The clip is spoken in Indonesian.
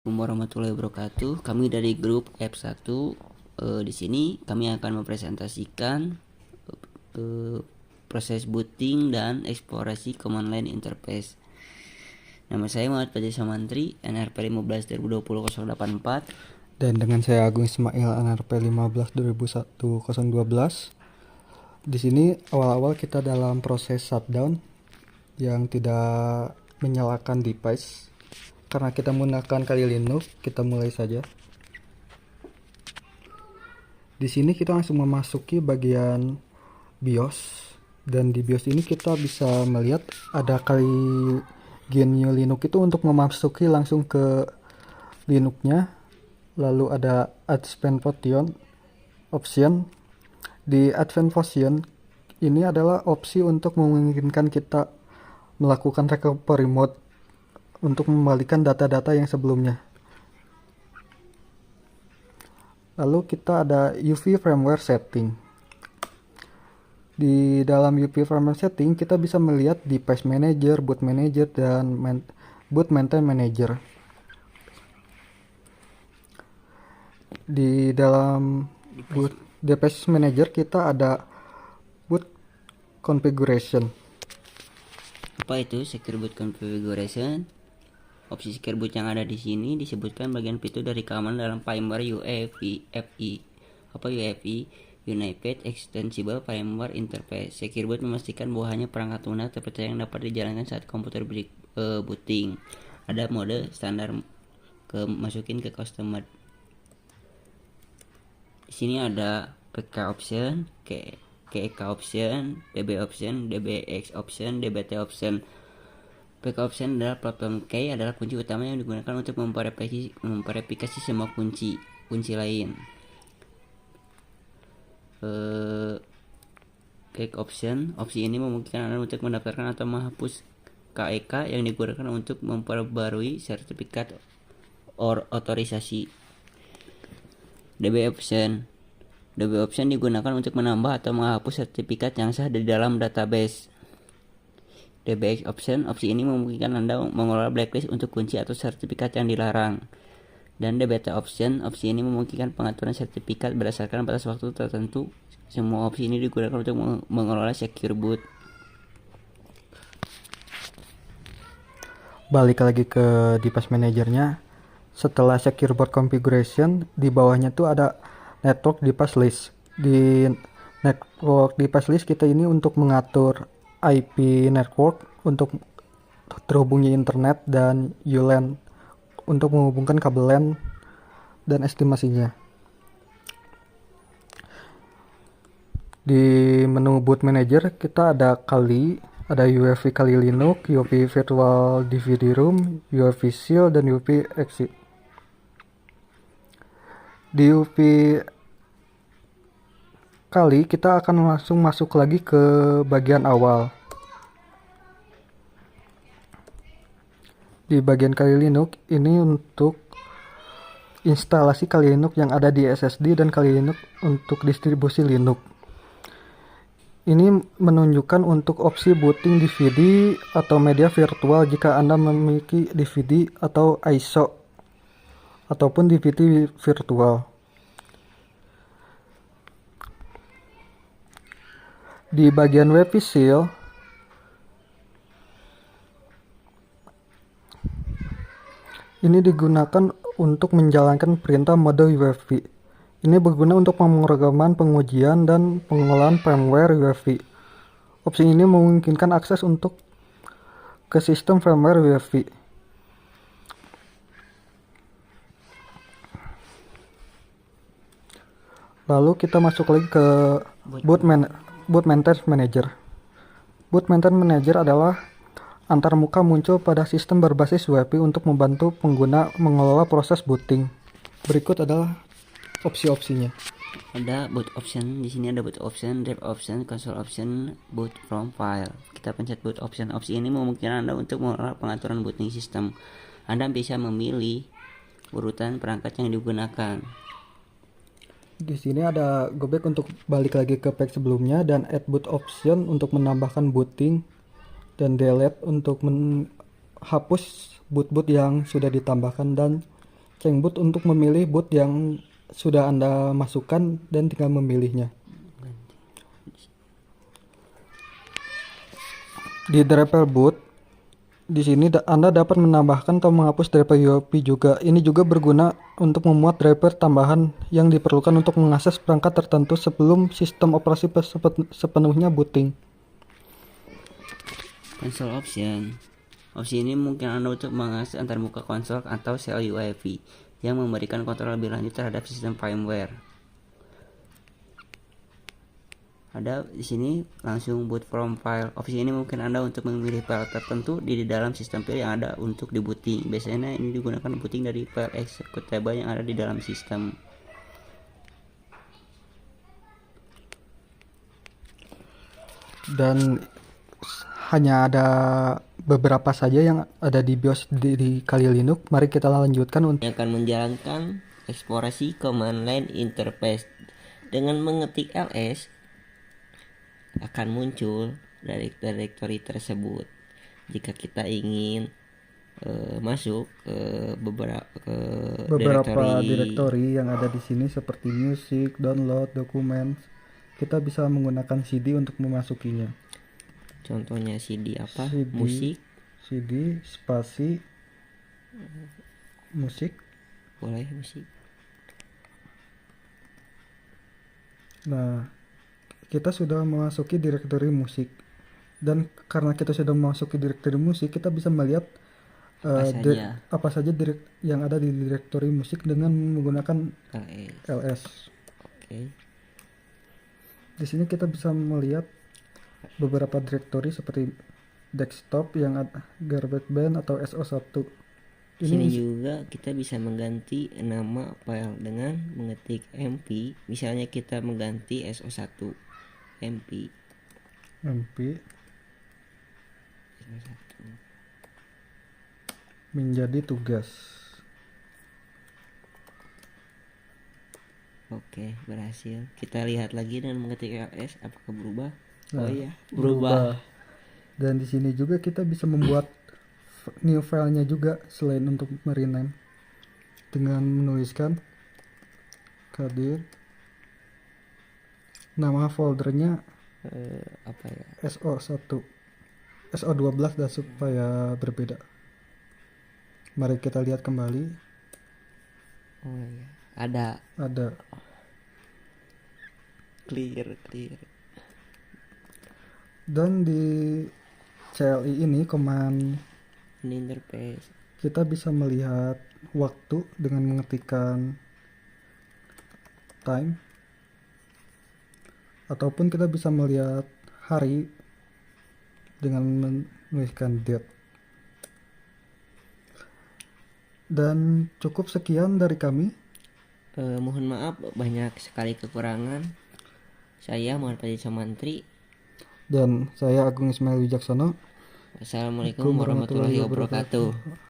Assalamualaikum warahmatullahi wabarakatuh. Kami dari grup F1. Di sini kami akan mempresentasikan proses booting dan eksplorasi command line interface. Nama saya Muhammad Fajri Samantri, NRP 15 2020 084. Dan dengan saya Agung Ismail, NRP 15 2001 012. Di sini awal-awal kita dalam proses shutdown yang tidak menyalakan device. Karena kita menggunakan Kali Linux, kita mulai saja. Di sini kita langsung memasuki bagian BIOS, dan di BIOS ini kita bisa melihat ada Kali GNU Linux itu untuk memasuki langsung ke Linux-nya. Lalu ada Advanced Option. Di Advanced Option ini adalah opsi untuk memungkinkan kita melakukan recovery mode untuk mengembalikan data-data yang sebelumnya. Lalu kita ada UV firmware setting. Di dalam UV firmware setting kita bisa melihat device manager, boot manager, dan boot maintain manager. Di dalam boot device manager kita ada boot configuration. Apa itu secure boot configuration? Opsi secure boot yang ada di sini disebutkan bagian fitur dari keamanan dalam firmware UEFI. Apa UEFI? Unified Extensible Firmware Interface. Secure boot memastikan bahwa hanya perangkat lunak terpercaya yang dapat dijalankan saat komputer booting. Ada mode standar masukin ke custom mode. Di sini ada PK option, KK option, DB option, DBX option, DBT option. PK option adalah platform key adalah kunci utama yang digunakan untuk memverifikasi semua kunci lain. Key option, opsi ini memungkinkan Anda untuk mendaftarkan atau menghapus KEK yang digunakan untuk memperbarui sertifikat otorisasi. DB option digunakan untuk menambah atau menghapus sertifikat yang sah di dalam database. DBX option, opsi ini memungkinkan Anda mengelola blacklist untuk kunci atau sertifikat yang dilarang. Dan DBT option, opsi ini memungkinkan pengaturan sertifikat berdasarkan batas waktu tertentu. Semua opsi ini digunakan untuk mengelola secure boot. Balik lagi ke device manajernya. Setelah secure boot configuration, di bawahnya tuh ada network device list. Di network device list kita ini untuk mengatur IP network untuk terhubungnya internet, dan ULAN untuk menghubungkan kabel LAN dan estimasinya. Di menu boot manager kita ada UEFI Kali Linux, UEFI Virtual DVD Room, UEFI Shield, dan UEFI Exit. Di UEFI Kali kita akan langsung masuk lagi ke bagian awal. Di bagian Kali Linux ini untuk instalasi Kali Linux yang ada di SSD dan Kali Linux untuk distribusi Linux. Ini menunjukkan untuk opsi booting DVD atau media virtual jika Anda memiliki DVD atau ISO ataupun DVD virtual. Di bagian UEFI Shield ini digunakan untuk menjalankan perintah mode UEFI. Ini berguna untuk pemrograman, pengujian, dan pengelolaan firmware UEFI. Opsi ini memungkinkan akses untuk ke sistem firmware UEFI. Lalu kita masuk lagi ke boot maintenance manager. Boot maintenance manager adalah antarmuka muncul pada sistem berbasis UEFI untuk membantu pengguna mengelola proses booting. Berikut adalah opsi-opsinya. Ada boot option, di sini ada boot option, drive option, console option, boot from file. Kita pencet boot option. Opsi ini memungkinkan Anda untuk mengelola pengaturan booting sistem. Anda bisa memilih urutan perangkat yang digunakan. Di sini ada go back untuk balik lagi ke page sebelumnya, dan add boot option untuk menambahkan booting, dan delete untuk menghapus boot yang sudah ditambahkan, dan change boot untuk memilih boot yang sudah Anda masukkan dan tinggal memilihnya. Di driver boot, di sini Anda dapat menambahkan atau menghapus driver UEFI juga. Ini juga berguna untuk memuat driver tambahan yang diperlukan untuk mengakses perangkat tertentu sebelum sistem operasi sepenuhnya booting. Console option. Opsi ini mungkin Anda untuk mengakses antarmuka konsol atau sel UEFI yang memberikan kontrol lebih lanjut terhadap sistem firmware. Ada di sini langsung boot from file. Opsi ini mungkin Anda untuk memilih file tertentu di dalam sistem file yang ada untuk di booting. Biasanya ini digunakan booting dari file executable yang ada di dalam sistem. Dan hanya ada beberapa saja yang ada di BIOS di Kali Linux. Mari kita lanjutkan untuk Yang akan menjalankan eksplorasi command line interface. Dengan mengetik ls akan muncul directory tersebut. Jika kita ingin masuk ke beberapa directory yang ada di sini seperti music, download, documents, kita bisa menggunakan CD untuk memasukinya. Contohnya CD apa? CD, Musik. CD spasi musik. Boleh musik. Nah, kita sudah memasuki directory musik. Dan karena kita sudah memasuki directory musik, kita bisa melihat apa saja yang ada di directory musik dengan menggunakan ls. Oke. Di sini kita bisa melihat beberapa directory seperti desktop yang ada GarageBand atau SO1. Sini juga kita bisa mengganti nama file dengan mengetik mp. Misalnya kita mengganti SO1 mp menjadi tugas. Oke, berhasil. Kita lihat lagi dan mengetik ls apakah berubah? Nah, oh iya, berubah. Dan di sini juga kita bisa membuat new filenya juga selain untuk merename dengan menuliskan kadir nama foldernya Apa ya? SO1 SO12 dan supaya berbeda. Mari kita lihat kembali. Oh iya, ada clear. Dan di CLI ini command interface kita bisa melihat waktu dengan mengetikkan time, ataupun kita bisa melihat hari dengan menuliskan date. Dan cukup sekian dari kami. Mohon maaf banyak sekali kekurangan. Saya Muhammad Fadil Samantri Dan saya Agung Ismail Wijaksono. Wassalamualaikum warahmatullahi wabarakatuh.